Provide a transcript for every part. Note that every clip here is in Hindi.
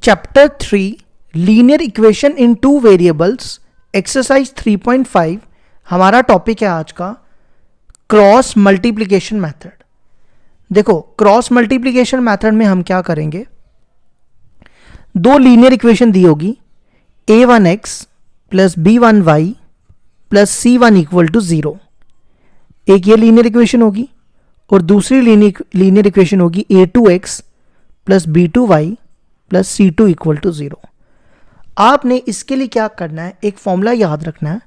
Chapter 3 linear equation in two variables exercise 3.5 हमारा टॉपिक है आज का क्रॉस मल्टीप्लिकेशन मेथड। देखो क्रॉस मल्टीप्लिकेशन मेथड में हम क्या करेंगे, दो लीनियर इक्वेशन दी होगी a1x plus b1y plus c1 equal to 0। एक ये लीनियर इक्वेशन होगी और दूसरी लीनियर इक्वेशन होगी a2x plus b2y plus c2 equal to 0। आपने इसके लिए क्या करना है, एक फॉर्मूला याद रखना है।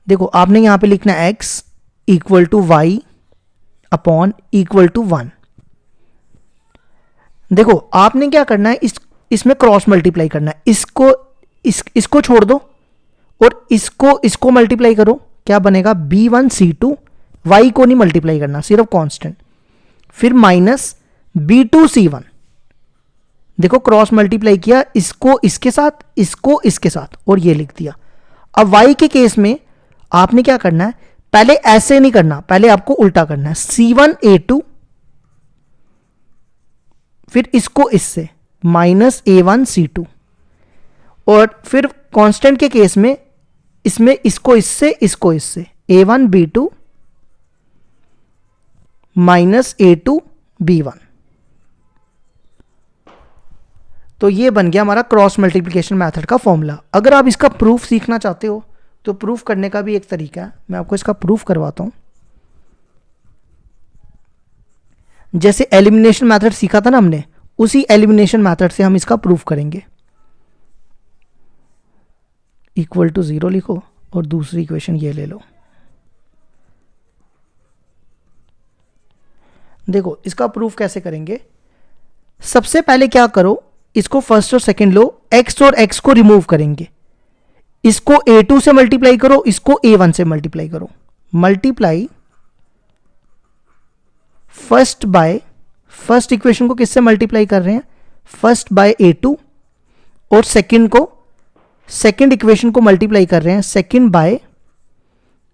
देखो आपने यहां पे लिखना है x equal to y upon equal to 1। देखो आपने क्या करना है, इसमें क्रॉस मल्टीप्लाई करना है। इसको छोड़ दो और इसको मल्टीप्लाई करो, क्या बनेगा b1 c2। y को नहीं मल्टीप्लाई करना, सिर्फ कांस्टेंट। फिर माइनस b2 c1। देखो क्रॉस मल्टीप्लाई किया, इसको इसके साथ, इसको इसके साथ, और ये लिख दिया। अब y के केस में आपने क्या करना है, पहले ऐसे नहीं करना, पहले आपको उल्टा करना है। c1 a2 फिर इसको इससे माइनस a1 c2, और फिर कांस्टेंट के केस में इसमें इसको इससे a1 b2 माइनस a2 b1। तो ये बन गया हमारा क्रॉस मल्टीप्लिकेशन मेथड का फॉर्मूला। अगर आप इसका प्रूफ सीखना चाहते हो तो प्रूफ करने का भी एक तरीका है, मैं आपको इसका प्रूफ करवाता हूं। जैसे एलिमिनेशन मेथड सीखा था ना हमने, उसी एलिमिनेशन मेथड से हम इसका प्रूफ करेंगे। इक्वल टू 0 लिखो और दूसरी इक्वेशन ये ले लो। देखो इसका प्रूफ कैसे करेंगे, सबसे पहले क्या करो, इसको फर्स्ट और सेकंड लो, x और x को रिमूव करेंगे। इसको a2 से मल्टीप्लाई करो, इसको a1 से मल्टीप्लाई करो। Multiply first by, first equation को किससे मल्टीप्लाई कर रहे हैं, फर्स्ट बाय a2, और सेकंड को, सेकंड इक्वेशन को मल्टीप्लाई कर रहे हैं सेकंड बाय,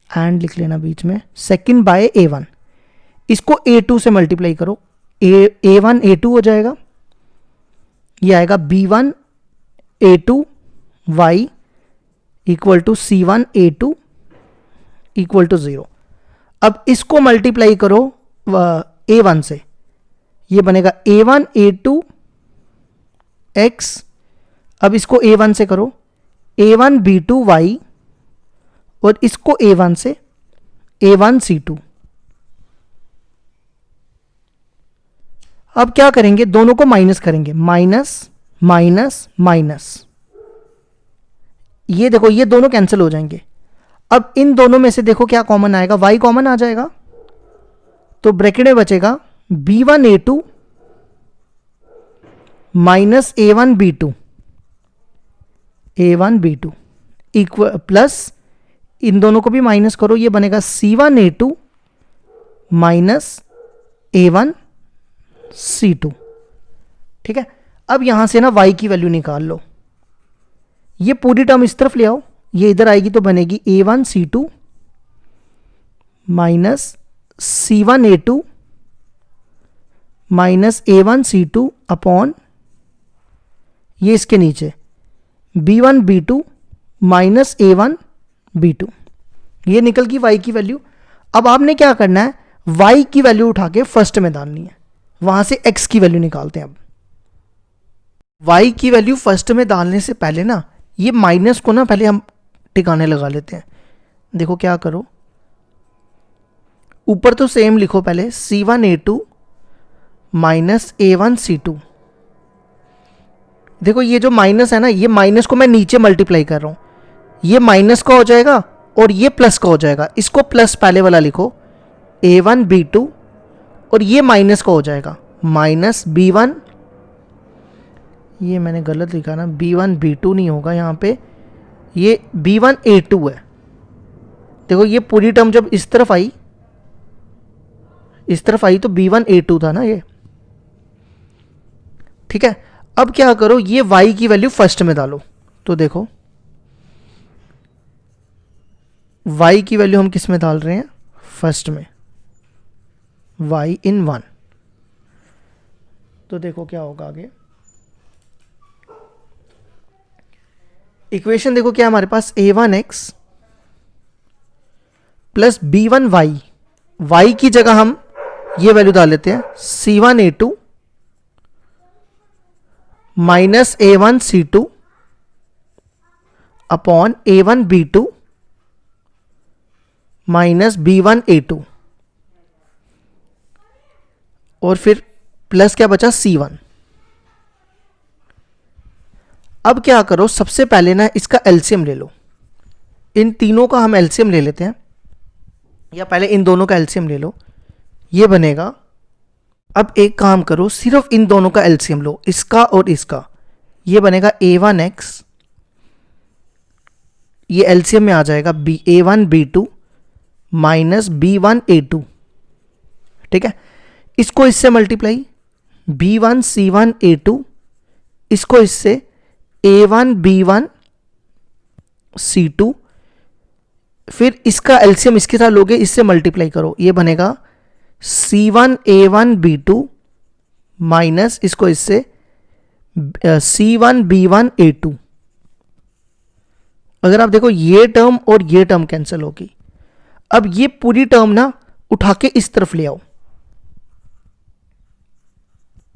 एंड लिख लेना बीच में, सेकंड बाय a1। इसको a2 से मल्टीप्लाई करो, a1 a2 हो जाएगा, ये आएगा b1 a2 y equal to c1 a2 equal to 0। अब इसको मल्टीप्लाई करो a1 से, ये बनेगा a1 a2 x। अब इसको a1 से करो a1 b2 y, और इसको a1 से a1 c2। अब क्या करेंगे, दोनों को माइनस करेंगे, माइनस माइनस माइनस, ये देखो ये दोनों कैंसिल हो जाएंगे। अब इन दोनों में से देखो क्या कॉमन आएगा, y कॉमन आ जाएगा, तो ब्रैकेट में बचेगा b1 a2 minus a1 b2 equal plus, इन दोनों को भी माइनस करो, ये बनेगा c1 a2 minus a1 c2। ठीक है, अब यहां से ना y की वैल्यू निकाल लो, ये पूरी टर्म इस तरफ ले आओ, ये इधर आएगी तो बनेगी a1 c2 minus c1 a2 minus a1 c2 upon, ये इसके नीचे b1 b2 minus a1 b2। ये निकल गई y की वैल्यू। अब आपने क्या करना है, y की वैल्यू उठा के फर्स्ट में डालनी है, वहां से x की वैल्यू निकालते हैं। अब y की वैल्यू फर्स्ट में डालने से पहले ना, ये माइनस को ना पहले हम टिकाने लगा लेते हैं। देखो क्या करो, ऊपर तो सेम लिखो, पहले c1 a2 minus a1 c2। देखो ये जो माइनस है ना, ये माइनस को मैं नीचे मल्टीप्लाई कर रहा हूं, ये माइनस का हो जाएगा और ये प्लस का हो जाएगा। इसको प्लस पहले वाला लिखो a1 b2, और ये माइनस का हो जाएगा माइनस b1, ये मैंने गलत लिखा ना, b1 b2 नहीं होगा यहाँ पे, ये b1 a2 है। देखो ये पूरी टर्म जब इस तरफ आई तो b1 a2 था ना ये। ठीक है, अब क्या करो, ये y की वैल्यू फर्स्ट में डालो। तो देखो y की वैल्यू हम किस में डाल रहे हैं, फर्स्ट में, y in 1। तो देखो क्या होगा आगे, इक्वेशन देखो क्या हमारे पास, a1x प्लस b1y, y की जगह हम ये वैल्यू डाल लेते हैं c1a2 minus a1c2 upon a1b2 minus b1a2 और फिर प्लस क्या बचा c1। अब क्या करो, सबसे पहले ना इसका एलसीएम ले लो, इन तीनों का हम एलसीएम ले लेते हैं, या पहले इन दोनों का एलसीएम ले लो, ये बनेगा। अब एक काम करो, सिर्फ इन दोनों का एलसीएम लो, इसका और इसका, ये बनेगा a1x, ये एलसीएम में आ जाएगा a1b2 माइनस b1a2, ठीक है। इसको इससे मल्टीप्लाई b1c1a2, इसको इससे a1b1c2, फिर इसका एलसीएम इसके साथ लोगे, इससे मल्टीप्लाई करो, ये बनेगा c1a1b2 माइनस इसको इससे c1b1a2। अगर आप देखो ये टर्म और ये टर्म कैंसिल होगी। अब ये पूरी टर्म ना उठा के इस तरफ ले आओ,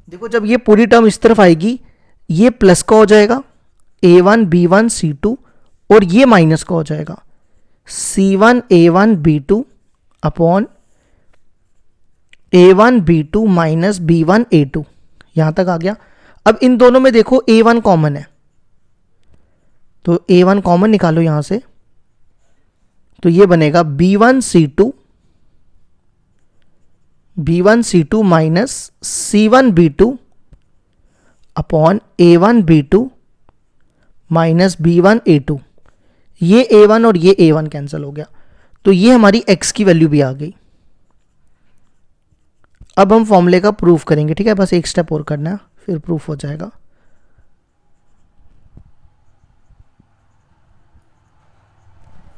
देखो जब ये पूरी टर्म इस तरफ आएगी, ये प्लस का हो जाएगा a1b1c2 और ये माइनस का हो जाएगा c1a1b2 upon a1b2 minus b1a2। यहां तक आ गया। अब इन दोनों में देखो a1 कॉमन है, तो a1 कॉमन निकालो यहां से, तो ये बनेगा b1c2 minus c1b2 upon a1b2 minus b1a2। ये a1 और ये a1 कैंसिल हो गया, तो ये हमारी x की वैल्यू भी आ गई। अब हम फॉर्मूले का प्रूफ करेंगे, ठीक है, बस एक स्टेप और करना है फिर प्रूफ हो जाएगा।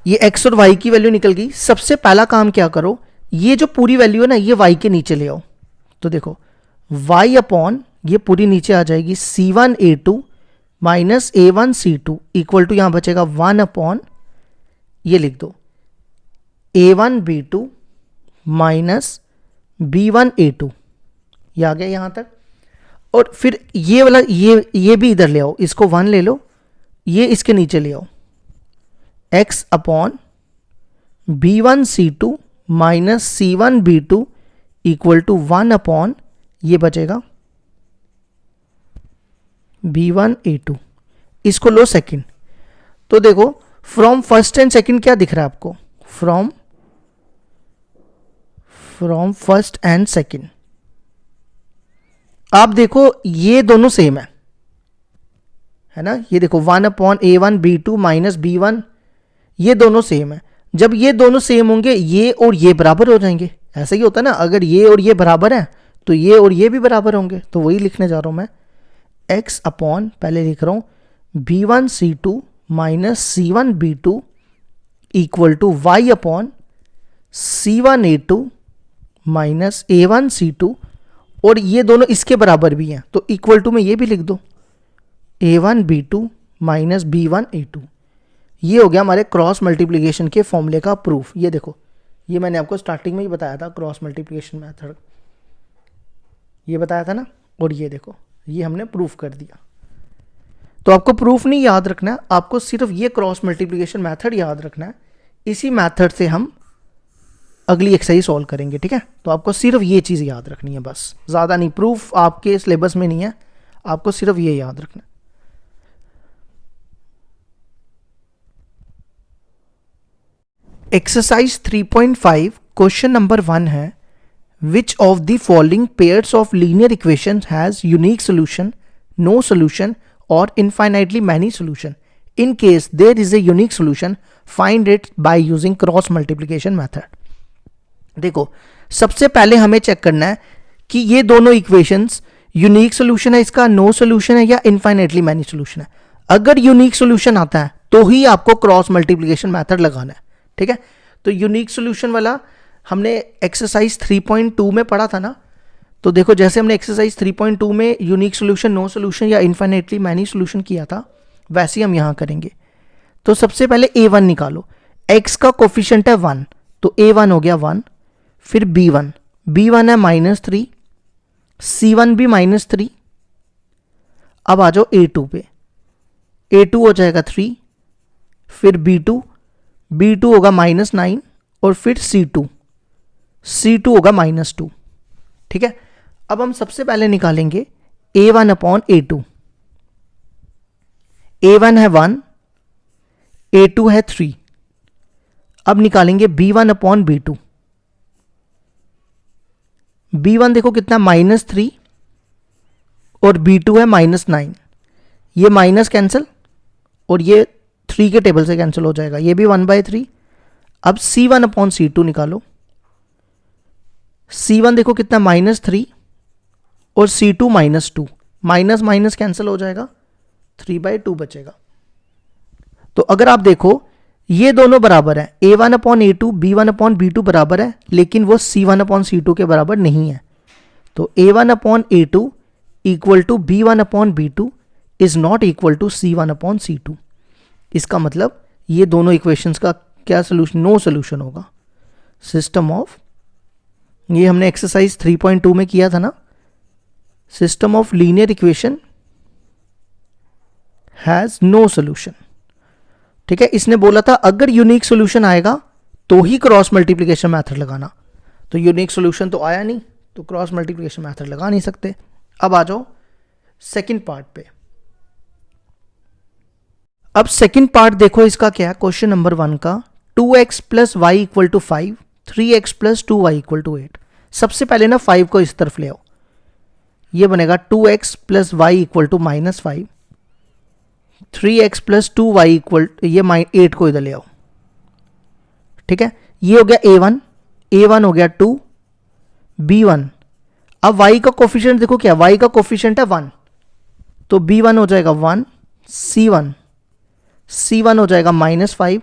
ये x और y की वैल्यू निकल गई। सबसे पहला काम क्या करो, ये जो पूरी वैल्यू है ना, ये y के नीचे ले आओ, तो देखो y अपॉन ये पूरी नीचे आ जाएगी c1a2 minus a1c2 equal to, यहां बचेगा 1 अपॉन, ये लिख दो a1b2 माइनस b1a2, ये आ गया यहां तक। और फिर ये वाला ये भी इधर ले आओ, इसको 1 ले लो, ये इसके नीचे ले आओ x upon b1c2 minus c1b2 equal to 1 upon, ये बचेगा b1a2, इसको लो सेकंड। तो देखो फ्रॉम फर्स्ट एंड सेकंड क्या दिख रहा है आपको, फ्रॉम फर्स्ट एंड सेकंड, आप देखो ये दोनों सेम है ना, ये देखो 1 अपॉन a1b2 माइनस b1, ये दोनों सेम है। जब ये दोनों सेम होंगे, ये और ये बराबर हो जाएंगे, ऐसा ही होता है ना, अगर ये और ये बराबर है तो ये और ये भी बराबर होंगे, तो वही लिखने जा रहा हूं मैं, x अपॉन, पहले लिख रहा हूं b1c2 minus c1b2 equal to y upon c1a2 minus a1c2, और ये दोनों इसके बराबर भी हैं, तो इक्वल टू में ये भी लिख दो a1b2 माइनस b1a2। ये हो गया हमारे क्रॉस मल्टीप्लिकेशन के फॉर्मूले का प्रूफ। ये देखो, ये मैंने आपको स्टार्टिंग में ही बताया था, क्रॉस मल्टीप्लिकेशन मेथड ये बताया था ना, और ये देखो ये हमने प्रूफ कर दिया। तो आपको प्रूफ नहीं याद रखना है, आपको सिर्फ ये क्रॉस मल्टीप्लिकेशन मेथड याद रखना है। इसी मेथड से हम अगली एक्सरसाइज सॉल्व करेंगे, ठीक है। तो आपको सिर्फ ये चीज़ याद रखनी है, बस ज़्यादा नहीं। प्रूफ आपके सिलेबस में नहीं है, आपको सिर्फ ये याद रखना है। एक्सरसाइज 3.5 क्वेश्चन नंबर 1 है, which of the following pairs of linear equation has unique solution, no solution और infinitely many solution. In case there is a unique solution, find it by using cross multiplication method. देखो सबसे पहले हमें चेक करना है कि ये दोनों इक्वेशंस यूनिक सोल्यूशन है इसका, नो सोल्यूशन है या इनफाइनाइटली मैनी सोल्यूशन है। अगर यूनिक सोल्यूशन आता है तो ही आपको क्रॉस मल्टीप्लिकेशन मेथड लगाना है, ठीक है। तो यूनिक सोल्यूशन वाला हमने एक्सरसाइज 3.2 में पढ़ा था ना, तो देखो जैसे हमने एक्सरसाइज 3.2 में यूनिक सोल्यूशन, नो सोल्यूशन या इनफाइनाइटली मैनी सोल्यूशन किया था, वैसे ही हम यहाँ करेंगे। तो सबसे पहले a1 निकालो। x का कोफिशिएंट है 1, तो a1 हो गया 1। फिर b1, b1 है -3, c1 भी -3। अब आ जाओ a2 पे, a2 हो जाएगा 3, फिर b2, b2 होगा -9 और फिर c2, c2 होगा -2। ठीक है, अब हम सबसे पहले निकालेंगे a1 अपॉन a2। a1 है 1, a2 है 3। अब निकालेंगे b1 अपॉन b2। b1 देखो कितना -3 और b2 है -9। ये माइनस कैंसिल और ये 3 के टेबल से कैंसिल हो जाएगा, ये भी 1/3। अब c1 अपॉन c2 निकालो। c1 देखो कितना -3 और c2 -2, माइनस माइनस कैंसिल हो जाएगा, 3/2 बचेगा। तो अगर आप देखो ये दोनों बराबर है, a1 upon a2 b1 upon b2 बराबर है, लेकिन वो c1 अपॉन c2 के बराबर नहीं है। तो a1 upon a2 equal to b1 upon b2 is not equal to c1 upon c2। इसका मतलब ये दोनों इक्वेशंस का क्या सोल्यूशन, नो सोल्यूशन होगा। सिस्टम ऑफ, ये हमने एक्सरसाइज 3.2 में किया था ना, system of linear equation has no solution. ठीक है, इसने बोला था अगर यूनिक सोल्यूशन आएगा तो ही क्रॉस मल्टीप्लिकेशन मेथड लगाना, तो यूनिक सोल्यूशन तो आया नहीं, तो क्रॉस मल्टीप्लिकेशन मेथड लगा नहीं सकते। अब आ जाओ सेकंड पार्ट पे। अब सेकंड पार्ट देखो इसका क्या है, क्वेश्चन नंबर 1 का 2x plus y equal to 5, 3x plus 2y equal to 8। सबसे पहले ना 5 को इस तरफ ले आओ, ये बनेगा 2x plus y equal to -5, 3x plus 2y equal, ये 8 को इधर ले आओ। ठीक है, ये हो गया a1, a1 हो गया 2, b1। अब y का कोफिशिएंट देखो क्या, y का कोफिशिएंट है 1, तो b1 हो जाएगा 1, c1, c1 हो जाएगा -5,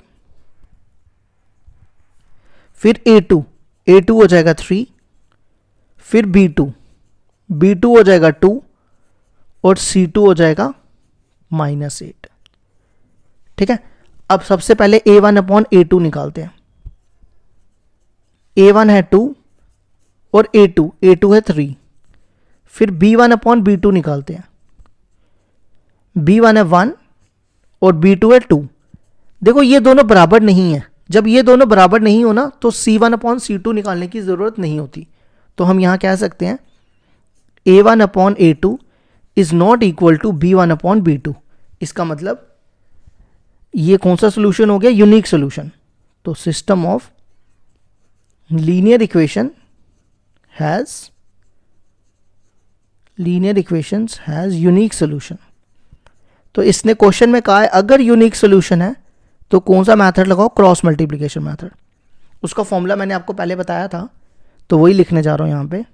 फिर a2, a2 हो जाएगा 3, फिर b2, b2 हो जाएगा 2 और c2 हो जाएगा -8। ठीक है, अब सबसे पहले a1 अपॉन a2 निकालते हैं। a1 है 2 और a2 है 3, फिर b1 अपॉन b2 निकालते हैं। b1 है 1 और b2 है 2। देखो ये दोनों बराबर नहीं है, जब ये दोनों बराबर नहीं हो ना तो c1 अपॉन c2 निकालने की ज़रूरत नहीं होती। तो हम यहां कह सकते हैं a1 upon a2 is not equal to b1 upon b2। इसका मतलब ये कौन सा सोल्यूशन हो गया, यूनिक सोल्यूशन। तो system of linear equation has unique solution. तो इसने क्वेश्चन में कहा है अगर यूनिक सोल्यूशन है तो कौन सा मेथड लगाओ, क्रॉस मल्टीप्लिकेशन मेथड। उसका फॉर्मूला मैंने आपको पहले बताया था, तो वही लिखने जा रहा हूं यहां पे।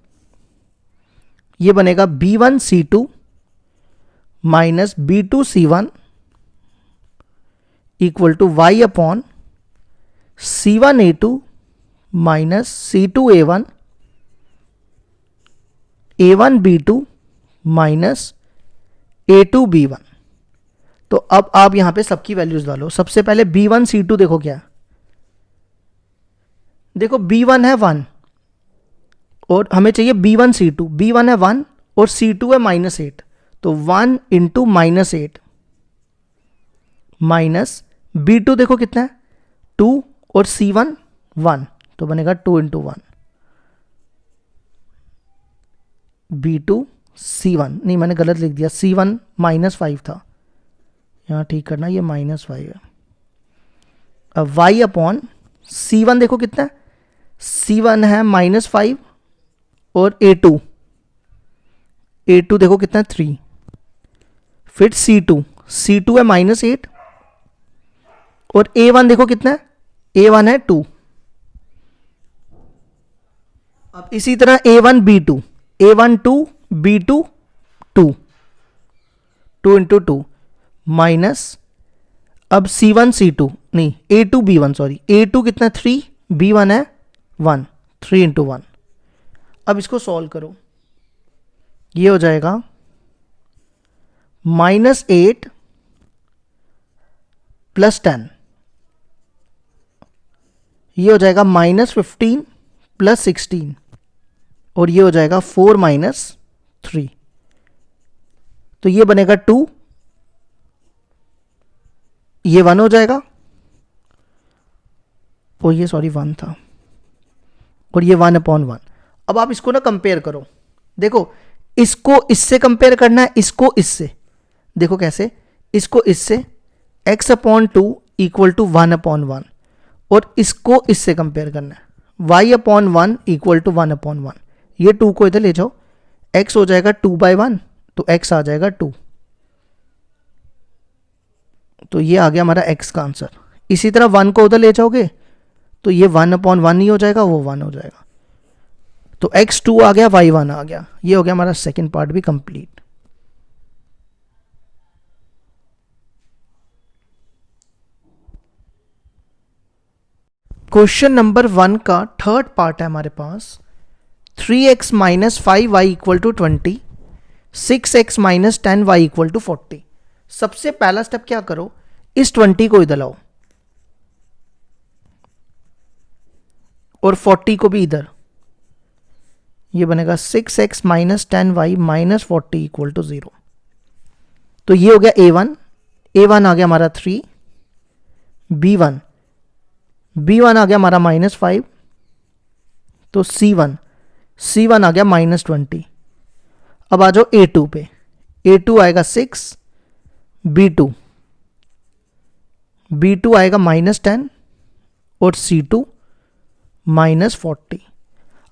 ये बनेगा b1 c2 minus b2 c1 equal to y upon c1 a2 minus c2 a1, a1 b2 माइनस a2 b1। तो अब आप यहां पे सबकी वैल्यूज डालो। सबसे पहले b1 c2 देखो क्या, देखो b1 है 1 और हमें चाहिए b1 c2, b1 है 1 और c2 है -8, तो 1 इंटू -8 माइनस b2 देखो कितना है 2 और c1 1, तो बनेगा 2 इंटू 1, b2 c1, नहीं मैंने गलत लिख दिया, c1 -5 था, यहाँ ठीक करना, ये -5 है। अब y अपॉन c1 देखो कितना है, c1 है -5 और a2 देखो कितना है 3, फिर c2 है -8 और a1 देखो कितना है, a1 है 2। अब इसी तरह a1 b2, a1 2 b2 2, 2 into 2 minus, अब c1 c2 नहीं a2 b1 सॉरी, a2 कितना 3, b1 है 1, 3 इंटू 1। अब इसको सॉल्व करो, ये हो जाएगा -8 प्लस 10, ये हो जाएगा -15 प्लस 16, और ये हो जाएगा 4 - 3, तो ये बनेगा 2, ये 1 हो जाएगा, और ये सॉरी 1 था, और ये 1/1। अब आप इसको ना कंपेयर करो, देखो इसको इससे कंपेयर करना है, इसको इससे, देखो कैसे, इसको इससे x/2 = 1/1, और इसको इससे कंपेयर करना है, y/1 = 1/1। ये 2 को इधर ले जाओ, x हो जाएगा 2/1, तो x आ जाएगा 2, तो ये आ गया हमारा x का आंसर। इसी तरह 1 को उधर ले जाओगे तो ये 1/1 ही हो जाएगा, वो 1 हो जाएगा, तो x 2 आ गया, y 1 आ गया। ये हो गया हमारा सेकेंड पार्ट भी कंप्लीट। क्वेश्चन नंबर 1 का थर्ड पार्ट है हमारे पास। 3x - 5y = 20, 6x - 10y = 40। सबसे पहला स्टेप क्या करो, इस 20 को इधर लाओ और 40 को भी इधर, ये बनेगा 6x - 10y - 40 = 0। तो ये हो गया a1, a1 आ गया हमारा 3, b1 आ गया हमारा -5, तो c1 आ गया -20। अब आ जाओ a2 पे, a2 आएगा 6, b2 आएगा -10, और c2 -40।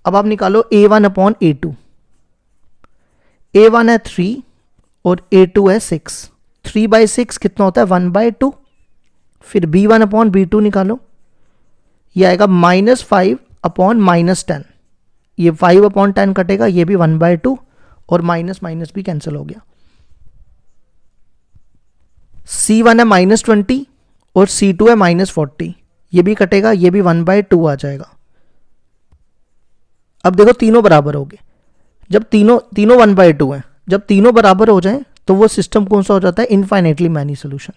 अब आप निकालो a1/a2, a1 है 3 और a2 है 6, 3/6 कितना होता है, 1/2। फिर b1/b2 निकालो, ये आएगा -5 / -10, ये 5/10 कटेगा, ये भी 1/2, और माइनस माइनस भी कैंसिल हो गया। c1 है -20 और c2 है -40, ये भी कटेगा, ये भी 1/2 आ जाएगा। अब देखो तीनों बराबर हो गए, जब तीनों 1/2 हैं, जब तीनों बराबर हो जाएं तो वो सिस्टम कौन सा हो जाता है, इनफाइनाइटली मैनी सोल्यूशन।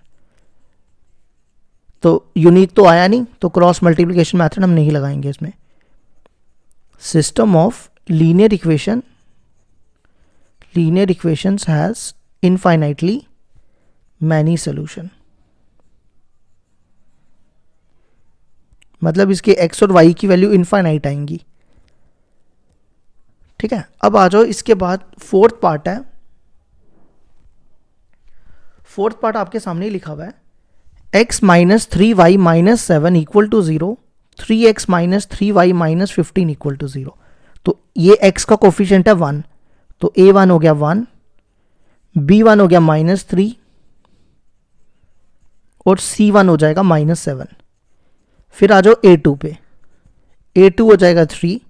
तो यूनिक तो आया नहीं, तो क्रॉस मल्टीप्लिकेशन मेथड हम नहीं लगाएंगे इसमें। System of linear equations has infinitely many solution, मतलब इसके x और y की वैल्यू इनफाइनाइट आएंगी। ठीक है, अब आ जाओ इसके बाद फोर्थ पार्ट है। फोर्थ पार्ट आपके सामने ही लिखा हुआ है, x - 3y - 7 = 0, 3x - 3y - 15 = 0। तो ये x का कोफिशिएंट है 1, तो a1 हो गया 1, b1 हो गया -3, और c1 हो जाएगा -7। फिर आ जाओ a2 पे, a2 हो जाएगा 3,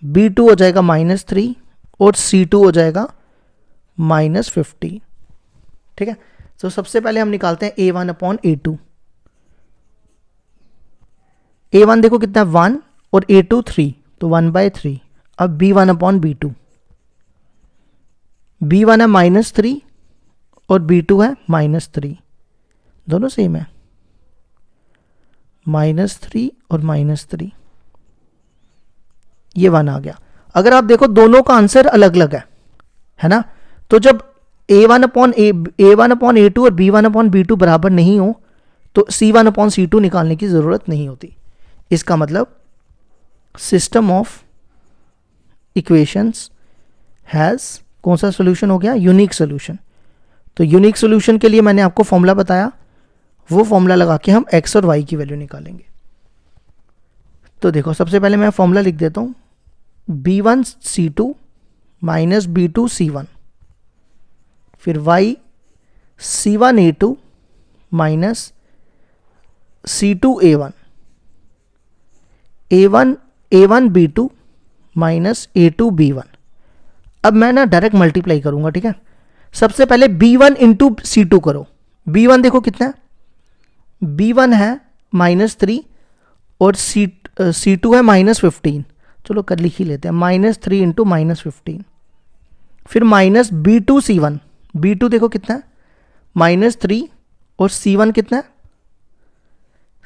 b2 हो जाएगा -3, और c2 हो जाएगा -15। ठीक है, तो सबसे पहले हम निकालते हैं a1/a2। a1 देखो कितना है 1 और a2 3, तो 1/3। अब b1/b2, b1 है -3 और b2 है -3, दोनों सेम है, -3 और -3, ये 1 आ गया। अगर आप देखो दोनों का आंसर अलग अलग है ना, तो जब a1/a2 और b1/b2 बराबर नहीं हो तो c1/c2 निकालने की जरूरत नहीं होती। इसका मतलब सिस्टम ऑफ इक्वेशंस हैज कौन सा सोल्यूशन हो गया, यूनिक सोल्यूशन। तो यूनिक सोल्यूशन के लिए मैंने आपको फॉर्मूला बताया, वो फॉर्मूला लगा के हम x और y की वैल्यू निकालेंगे। तो देखो सबसे पहले मैं फॉर्मूला लिख देता हूं, b1c2 - b2c1, फिर y c1a2 - c2a1, a1b2 - a2b1। अब मैं ना डायरेक्ट मल्टीप्लाई करूंगा। ठीक है, सबसे पहले b1 इंटू c2 करो। b1 देखो कितना है, b1 है -3 और c2 है -15। चलो कर लिख ही लेते हैं, -3 इंटू -15। फिर -b2c1, b2 देखो कितना है -3 और C1 कितना है,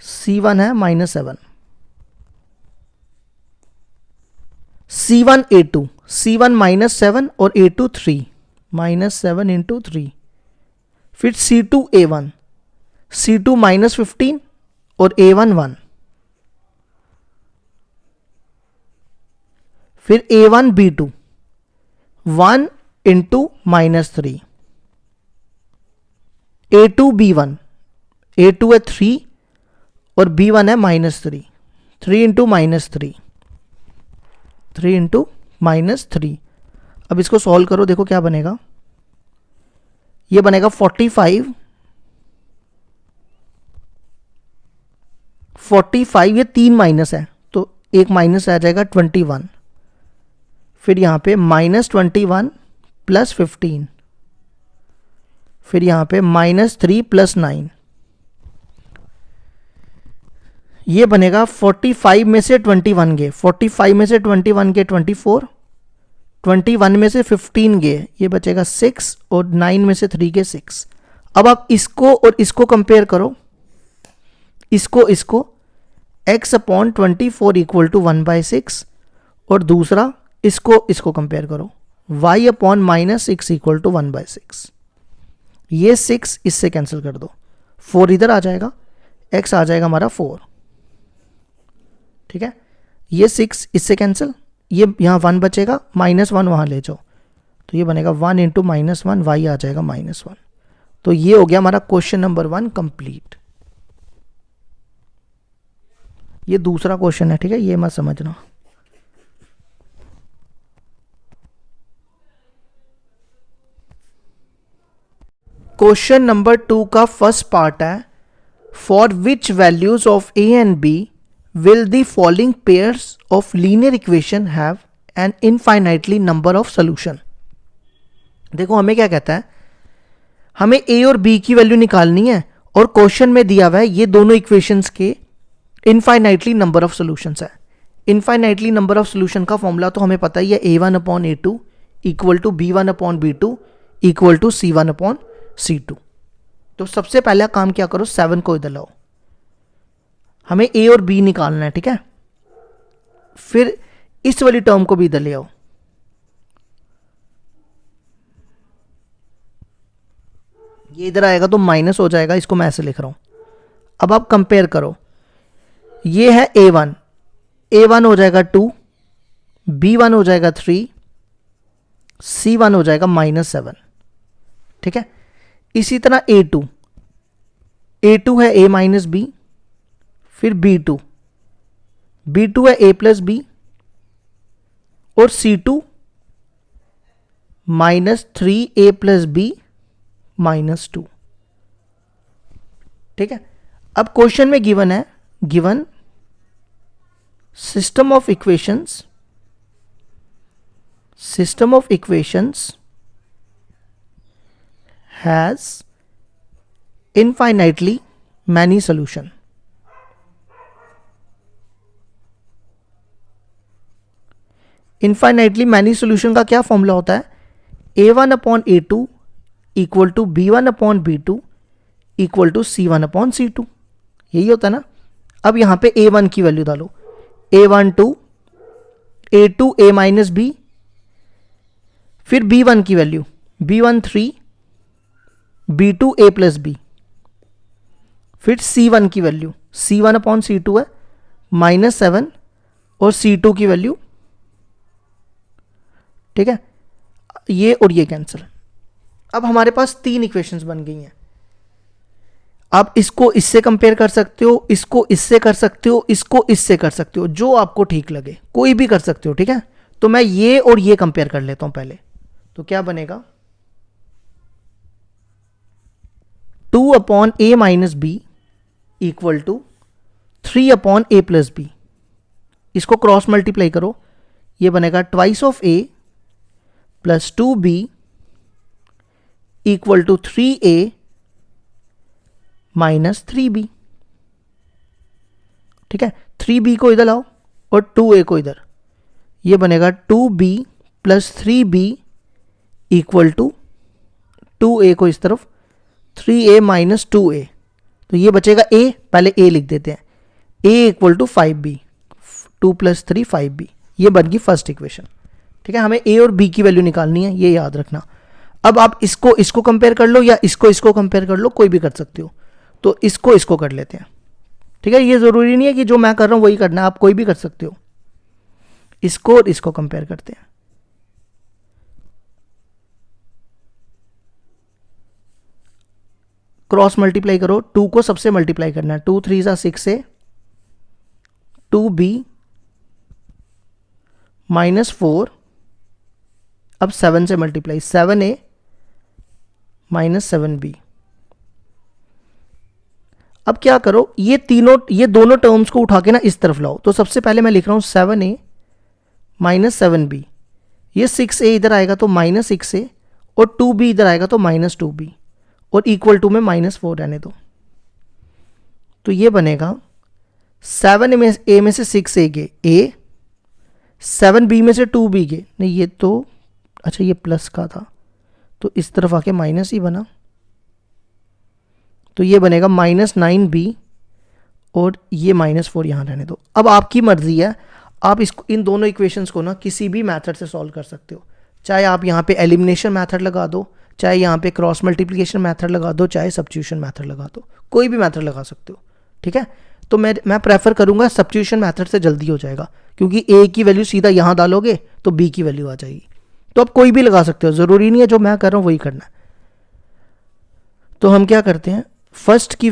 C1 है -7, C1 A2, C1 -7 और A2 3, -7 इंटू 3, फिर C2 A1, C2 -15 और A1 1, फिर A1 B2 1 into -3, A2 B1, A2 है 3 और B1 है -3, 3 इंटू -3, 3 इंटू -3। अब इसको सॉल्व करो, देखो क्या बनेगा, ये बनेगा 45, ये 3 माइनस है तो एक माइनस आ जाएगा 21, फिर यहाँ पे -21 + 15, फिर यहाँ पे -3 + 9, ये बनेगा 45 में से 21 गए, 45 में से 21 गए 24, 21 में से 15 गए, ये बचेगा 6 और 9 में से 3 गए 6। अब आप इसको और इसको कंपेयर करो, इसको x/24 = 1/6 और दूसरा इसको कंपेयर करो, y/-6 = 1/6। ये 6 इससे कैंसिल कर दो, 4 इधर आ जाएगा, x आ जाएगा हमारा 4, ठीक है। ये 6 इससे कैंसिल, ये यहाँ 1 बचेगा, -1 वहाँ ले जाओ तो ये बनेगा 1 इंटू -1, y आ जाएगा -1। तो ये हो गया हमारा क्वेश्चन नंबर 1 कंप्लीट। ये दूसरा क्वेश्चन है, ठीक है, ये मत समझना। क्वेश्चन नंबर 2 का फर्स्ट पार्ट है, for which values of a and b will the following pairs of linear equation have an infinitely number of solution। देखो हमें क्या कहता है, हमें a और b की वैल्यू निकालनी है और क्वेश्चन में दिया हुआ है ये दोनों इक्वेशंस के इनफाइनाइटली नंबर ऑफ सॉल्यूशंस है। इनफाइनाइटली नंबर ऑफ सॉल्यूशन का फॉर्मूला तो हमें पता ही है, a1/a2 = b1/b2 = c1/c2। तो सबसे पहला काम क्या करो, 7 को इधर लाओ, हमें a और b निकालना है, ठीक है। फिर इस वाली टर्म को भी इधर ले आओ, ये इधर आएगा तो माइनस हो जाएगा, इसको मैं ऐसे लिख रहा हूं। अब आप कंपेयर करो, ये है a1 हो जाएगा 2, b1 हो जाएगा 3, c1 हो जाएगा -7, ठीक है। इसी तरह a2 है a - b, फिर b2 है a + b और c2 -3a + b -2, ठीक है। अब क्वेश्चन में गिवन है, given system of equations has infinitely many solution। Infinitely many solution का क्या फॉर्मूला होता है, a1/a2 = b1/b2 = c1/c2, यही होता है ना। अब यहां पे a1 की वैल्यू डालो, a1 2, a2 a - b, फिर b1 की value b1 3, b2 a + b, फिर c1 की वैल्यू c1/c2 है -7 और c2 की वैल्यू, ठीक है, ये और ये कैंसिल। अब हमारे पास 3 इक्वेशंस बन गई हैं। आप इसको इससे कंपेयर कर सकते हो, इसको इससे कर सकते हो, इसको इससे कर सकते हो, जो आपको ठीक लगे कोई भी कर सकते हो, ठीक है। तो मैं ये और ये कंपेयर कर लेता हूं पहले, तो क्या बनेगा, 2/a - b = 3/a + b। इसको क्रॉस मल्टीप्लाई करो, ये बनेगा twice of a + 2b = 3a - 3b, ठीक है। 3b को इधर लाओ और 2a को इधर, ये बनेगा 2b + 3b = 2a को इस तरफ 3a माइनस 2a, तो ये बचेगा a, पहले a लिख देते हैं, a equal to 5b, 2 + 3 5b, ये बन गई फर्स्ट इक्वेशन। ठीक है, हमें a और b की वैल्यू निकालनी है, ये याद रखना। अब आप इसको कंपेयर कर लो या इसको कंपेयर कर लो, कोई भी कर सकते हो। तो इसको कर लेते हैं। ठीक है, ये जरूरी नहीं है कि जो मैं कर रहा हूं वही करना है, आप कोई भी कर सकते हो। इसको और इसको कंपेयर करते हैं। क्रॉस मल्टीप्लाई करो, 2 को सबसे मल्टीप्लाई करना है, 2 3 = 6 है, 2b माइनस 4, अब 7 से मल्टीप्लाई, 7a माइनस 7b। अब क्या करो, ये दोनों टर्म्स को उठा के ना इस तरफ लाओ। तो सबसे पहले मैं लिख रहा हूं 7a माइनस 7b, ये 6a इधर आएगा तो माइनस 6a, और 2b इधर आएगा तो माइनस 2b, और इक्वल टू में -4 रहने दो। तो ये बनेगा 7a में से 6a गए a, 7b में से 2b गए, नहीं ये तो अच्छा ये प्लस का था तो इस तरफ आके माइनस ही बना, तो ये बनेगा -9b, और ये -4 यहाँ रहने दो। अब आपकी मर्जी है, आप इसको इन दोनों इक्वेशंस को ना किसी भी मेथड से सॉल्व कर सकते हो। चाहे आप यहाँ पे एलिमिनेशन मेथड लगा दो, चाहे यहाँ पे क्रॉस मल्टीप्लिकेशन मेथड लगा दो, चाहे सब्स्टिट्यूशन मेथड लगा दो, कोई भी मेथड लगा सकते हो। ठीक है, तो मैं प्रेफर करूंगा सब्स्टिट्यूशन मेथड से जल्दी हो जाएगा, क्योंकि a की वैल्यू सीधा यहाँ डालोगे तो b की वैल्यू आ जाएगी। तो आप कोई भी लगा सकते हो, ज़रूरी नहीं है जो मैं कर रहा हूँ वही करना है। तो हम क्या करते हैं, फर्स्ट की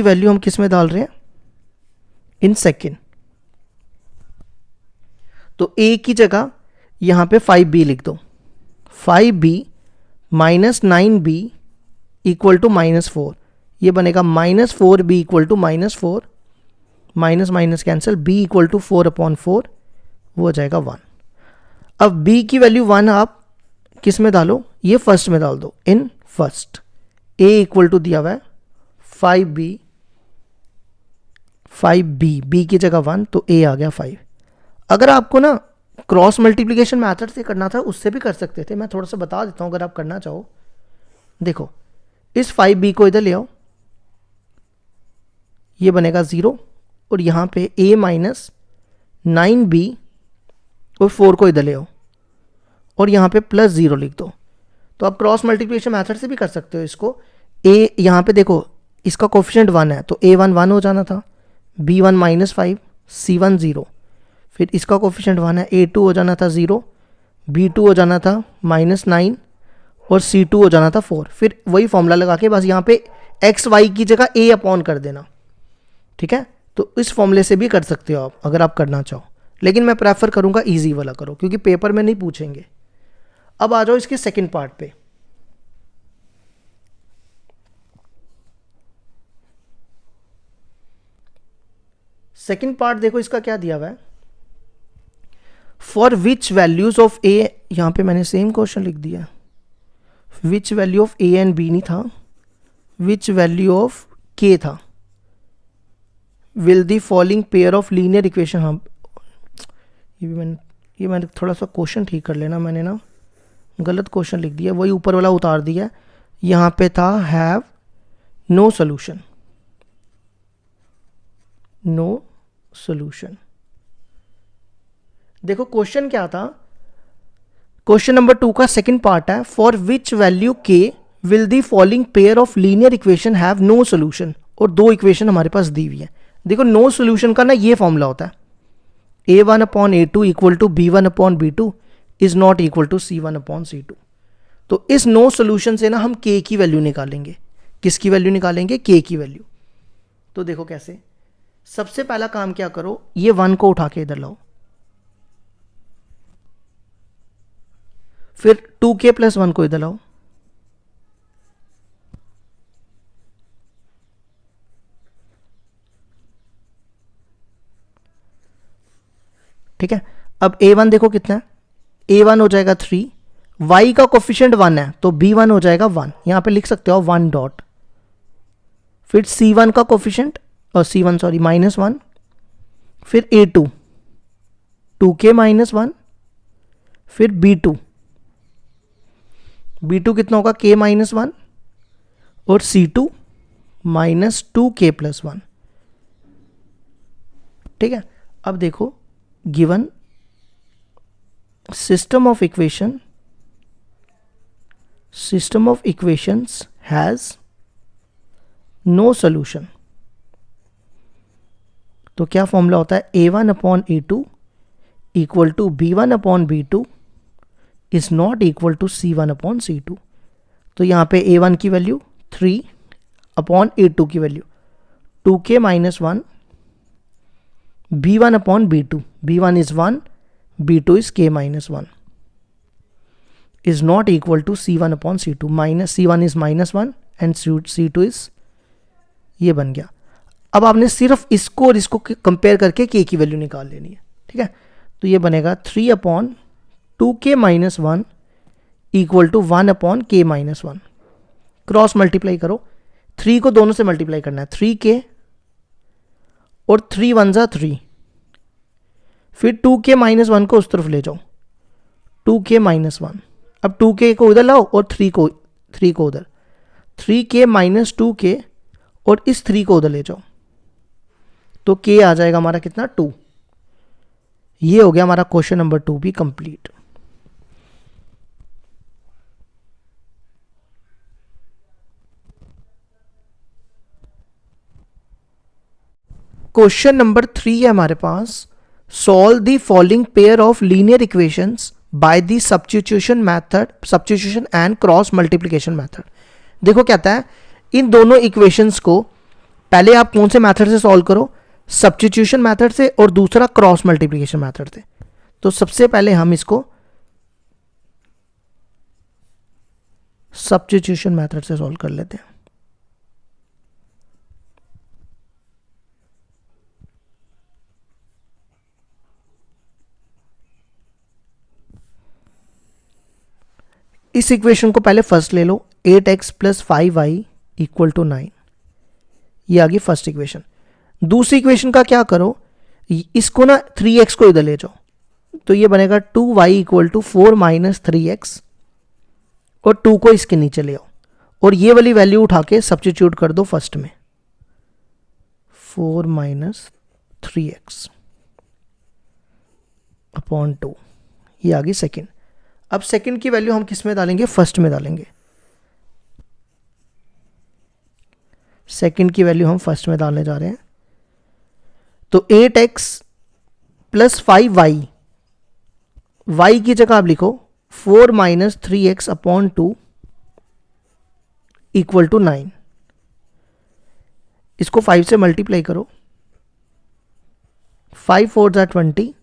वैल्यू हम किस में डाल रहे हैं, इन सेकेंड। तो a की जगह यहां पे 5b लिख दो, 5b minus 9b equal to -4, ये बनेगा -4b equal to -4, minus minus cancel, b equal to 4/4, वो हो जाएगा 1। अब b की वैल्यू 1 आप किस में डालो, ये फर्स्ट में डाल दो, in first. a equal to दिया हुआ है 5b, b की जगह 1 तो a आ गया 5। अगर आपको ना क्रॉस मल्टीप्लिकेशन मेथड से करना था उससे भी कर सकते थे, मैं थोड़ा सा बता देता हूं अगर आप करना चाहो। देखो इस 5b को इधर ले आओ, ये बनेगा 0, और यहां पे a माइनस 9b और 4 को इधर ले आओ, और यहां पे +0 लिख दो। तो आप क्रॉस मल्टीप्लिकेशन मेथड से भी कर सकते हो इसको। a यहां पे देखो इसका कोफिशिएंट 1 है तो a1 1 हो जाना था, b1 -5, c1 0, फिर इसका कोफिशिएंट 1 है, a2 हो जाना था 0, b2 हो जाना था -9, और c2 हो जाना था 4। फिर वही फॉर्मूला लगा के बस यहाँ पे एक्स वाई की जगह a अपॉन कर देना। ठीक है, तो इस फॉर्मूले से भी कर सकते हो आप अगर आप करना चाहो, लेकिन मैं प्रेफर करूंगा इजी वाला करो, क्योंकि पेपर में नहीं पूछेंगे। अब आ जाओ इसके सेकंड पार्ट पे। सेकंड पार्ट देखो इसका क्या दिया हुआ है, for which values of a, यहां पे मैंने सेम क्वेश्चन लिख दिया, which value of a and b नहीं था, विच वैल्यू ऑफ k था, will the following pair of linear equation. हम ये मैंने थोड़ा सा क्वेश्चन ठीक कर लेना, मैंने ना गलत क्वेश्चन लिख दिया, वही ऊपर वाला उतार दिया, यहां पे था have no solution, no solution. देखो क्वेश्चन क्या था, क्वेश्चन नंबर 2 का सेकंड पार्ट है, for which value k will the following pair of linear equation have no solution, और दो इक्वेशन हमारे पास दी हुई है। देखो नो सोल्यूशन का ना ये फॉर्मूला होता है, a1/a2 equal to b1/b2 is not equal to c1/c2। तो इस नो सोल्यूशन से ना हम k की वैल्यू निकालेंगे। किसकी वैल्यू निकालेंगे, k की वैल्यू। तो देखो कैसे, सबसे पहला काम क्या करो, ये 1 को उठा के इधर लाओ, फिर 2k + 1 को इधर लाओ, ठीक है। अब a1 देखो कितना है, a1 हो जाएगा 3, y का कोफिशिएंट 1 है तो b1 हो जाएगा 1, यहां पे लिख सकते हो 1 डॉट, फिर c1 का कोफिशिएंट और c1 सॉरी -1, फिर a2 2k -1, फिर b2 B2 कितना होगा K माइनस 1 और C2 माइनस 2K प्लस 1। ठीक है, अब देखो given system of equations has no solution। तो क्या फॉर्मूला होता है, A1 upon A2 equal to B1 upon B2 is not equal to C1 upon C2। तो यहाँ पे A1 की वैल्यू 3 अपॉन A2 की value 2K minus 1, B1 upon B2, B1 is 1, B2 is K minus 1 is not equal to C1 upon C2। Minus C1 is minus 1 and C2 is, ये बन गया। अब आपने सिर्फ इसको और इसको कंपेयर करके K की वैल्यू निकाल लेनी है। ठीक है, तो ये बनेगा 3 upon 2K minus 1 equal to 1 upon K minus 1। Cross multiply करो, 3 को दोनों से मल्टीप्लाई करना है, 3K और 3 1 जा 3, फिर 2K माइनस 1 को उस तरफ ले जाओ, 2K माइनस 1। अब 2K को उधर लाओ और 3 को उधर, 3K माइनस 2K और इस 3 को उधर ले जाओ, तो K आ जाएगा हमारा कितना, 2। ये हो गया हमारा क्वेश्चन नंबर 2 भी कंप्लीट। क्वेश्चन नंबर 3 है हमारे पास, solve the following pair of linear equations by the substitution and cross multiplication method. देखो कहता है इन दोनों इक्वेशंस को पहले आप कौन से मेथड से सॉल्व करो, सब्स्टिट्यूशन मेथड से और दूसरा क्रॉस मल्टीप्लिकेशन मेथड से। तो सबसे पहले हम इसको सब्स्टिट्यूशन मेथड से सॉल्व कर लेते हैं। इस इक्वेशन को पहले फर्स्ट ले लो, 8x plus 5y equal to 9, ये आ गई फर्स्ट इक्वेशन। दूसरी इक्वेशन का क्या करो, इसको ना 3x को इधर ले जाओ, तो ये बनेगा 2y equal to 4 minus 3x और 2 को इसके नीचे ले आओ और ये वाली वैल्यू उठा के सब्स्टिट्यूट कर दो फर्स्ट में, 4 माइनस 3x अपॉन 2, ये आ गई सेकेंड। अब सेकेंड की वैल्यू हम किस में डालेंगे, फर्स्ट में डालेंगे। सेकेंड की वैल्यू हम फर्स्ट में डालने जा रहे हैं, तो 8x प्लस 5y, y की जगह आप लिखो 4 minus 3x upon 2 equal to 9। इसको 5 से मल्टीप्लाई करो, 5 4 जा 20,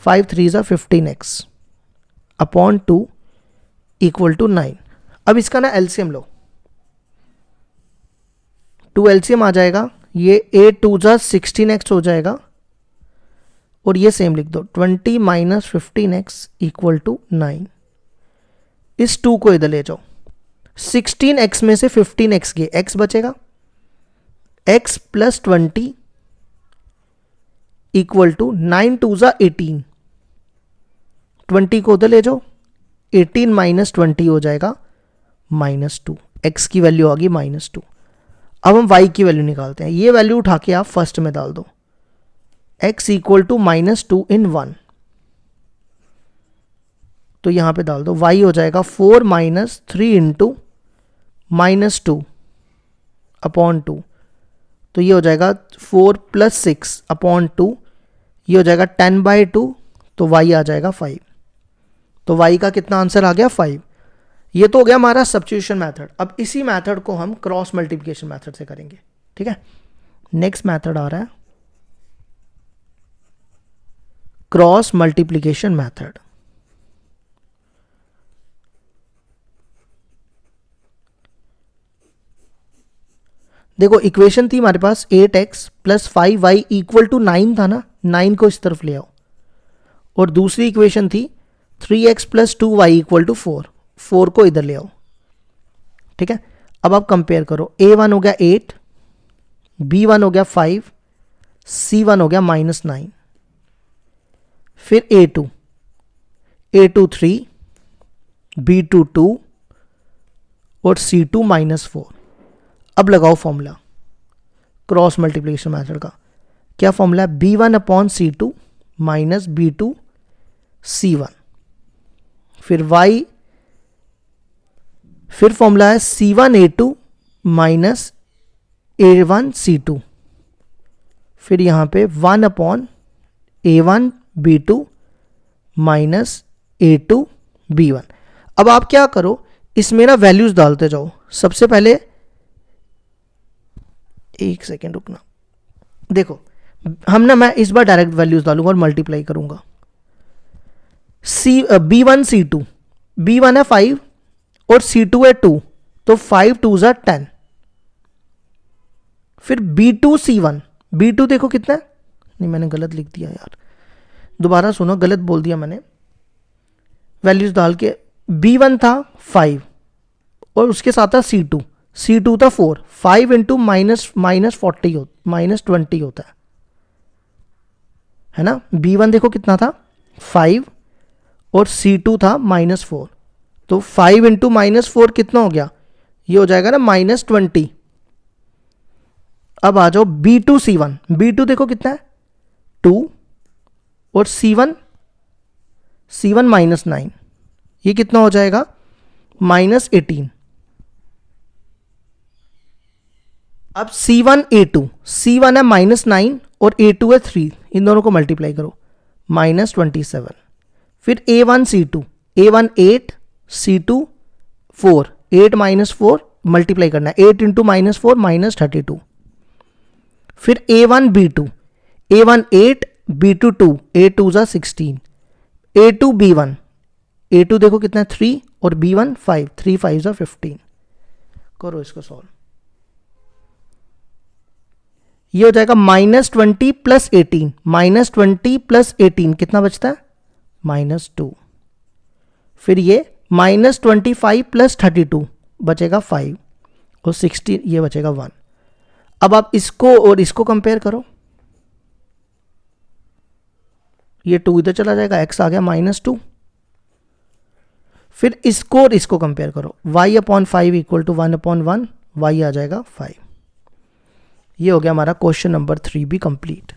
5 3 जा 15x अपॉन 2 इक्वल टू 9। अब इसका ना एलसीएम लो, 2 एलसीएम आ जाएगा, ये 8 2 जा 16x हो जाएगा और ये सेम लिख दो, 20 माइनस 15x इक्वल टू 9। इस 2 को इधर ले जाओ, 16x में से 15x गए, x बचेगा, x प्लस 20 इक्वल टू 9 2 जा 18, 20 को उधर ले जाओ, 18 माइनस 20 हो जाएगा -2, x की वैल्यू आ गई -2। अब हम y की वैल्यू निकालते हैं, ये वैल्यू उठा के आप फर्स्ट में डाल दो, x इक्वल टू -2 इन 1, तो यहां पे डाल दो, y हो जाएगा 4 माइनस 3 इंटू -2 अपॉन 2, तो ये हो जाएगा 4 प्लस 6 अपॉन 2, ये हो जाएगा 10/2, तो y आ जाएगा 5। तो y का कितना आंसर आ गया, 5। ये तो हो गया हमारा सब्स्टिट्यूशन मेथड। अब इसी मेथड को हम क्रॉस मल्टीप्लिकेशन मेथड से करेंगे। ठीक है, नेक्स्ट मेथड आ रहा है क्रॉस मल्टीप्लिकेशन मेथड। देखो इक्वेशन थी हमारे पास 8x plus 5y equal to 9 था ना, 9 को इस तरफ ले आओ, और दूसरी इक्वेशन थी 3x plus 2y equal to 4, 4 को इधर ले आओ। ठीक है, अब आप कंपेयर करो, a1 हो गया 8, b1 हो गया 5, c1 हो गया -9, फिर a2 3, B2 2 और C2 -4। अब लगाओ फॉर्मूला क्रॉस मल्टीप्लिकेशन मेथड का। क्या फॉर्मूला है? B1/C2 minus B2 C1। फिर फॉर्मूला है C1A2 माइनस A1 C2। फिर यहां पे 1/A1 B2 माइनस A2 B1। अब आप क्या करो, इसमें ना वैल्यूज डालते जाओ। सबसे पहले एक सेकेंड रुकना, देखो मैं इस बार डायरेक्ट वैल्यूज डालूंगा और मल्टीप्लाई करूंगा। B1 C2, B1 है 5 और C2 है 2, तो 5 2 ज़ा 10। फिर B2 C1, B2 देखो कितना है, नहीं मैंने गलत लिख दिया यार, दोबारा सुनो, गलत बोल दिया मैंने। वैल्यूज डाल के B1 था 5 और उसके साथ था C2, C2 था 4, 5 इंटू माइनस 20 होता है ना। B1 देखो कितना था 5 और C2 था -4, तो 5 इंटू -4 कितना हो गया, ये हो जाएगा ना -20। अब आ जाओ B2 C1, B2 देखो कितना है 2 और C1 -9, ये कितना हो जाएगा -18। अब C1A2, C1 है -9 और A2 है 3, इन दोनों को मल्टीप्लाई करो -27। फिर A1 C2, A1 8 C2 4, 8 -4 multiply करना है, 8 इंटू -4 -32। फिर A1 B2, A1 8 B2 2, A2 ज़ा 16, A2 B1, A2 देखो कितना है 3 और B1 5, 3 5 ज़ा 15। करो इसको सॉल्व, ये हो जाएगा -20 प्लस 18, -20 प्लस 18 कितना बचता है -2। फिर ये -25 प्लस 32 बचेगा 5 और 16, ये बचेगा 1। अब आप इसको और इसको कंपेयर करो, ये 2 इधर चला जाएगा, x आ गया -2। फिर इसको और इसको कंपेयर करो, y/5 इक्वल टू 1/1, y आ जाएगा 5। ये हो गया हमारा क्वेश्चन नंबर 3 भी कंप्लीट।